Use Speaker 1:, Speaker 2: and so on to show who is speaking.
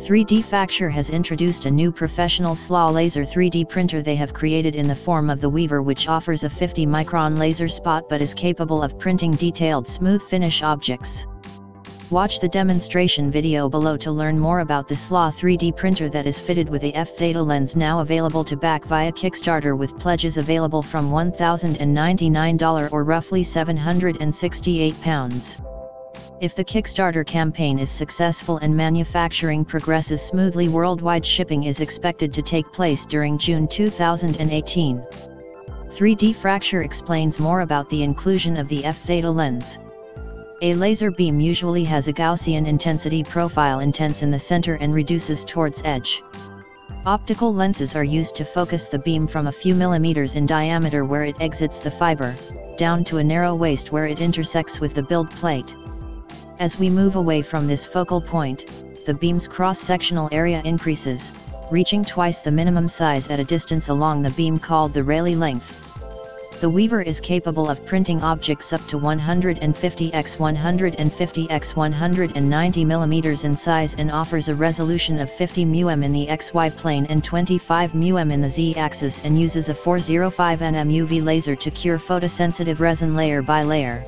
Speaker 1: 3D Facture has introduced a new professional SLA laser 3D printer they have created in the form of the Weaver, which offers a 50 micron laser spot but is capable of printing detailed smooth finish objects. Watch the demonstration video below to learn more about the SLA 3D printer that is fitted with a F-theta lens, now available to back via Kickstarter, with pledges available from $1,099 or roughly £768. If the Kickstarter campaign is successful and manufacturing progresses smoothly, worldwide shipping is expected to take place during June 2018. 3D Facture explains more about the inclusion of the F-theta lens. A laser beam usually has a Gaussian intensity profile, intense in the center and reduces towards edge. Optical lenses are used to focus the beam from a few millimeters in diameter where it exits the fiber, down to a narrow waist where it intersects with the build plate. As we move away from this focal point, the beam's cross-sectional area increases, reaching twice the minimum size at a distance along the beam called the Rayleigh length. The Weaver is capable of printing objects up to 150 x 150 x 190 mm in size and offers a resolution of 50 mm in the XY plane and 25 mm in the Z-axis, and uses a 405 nm UV laser to cure photosensitive resin layer by layer.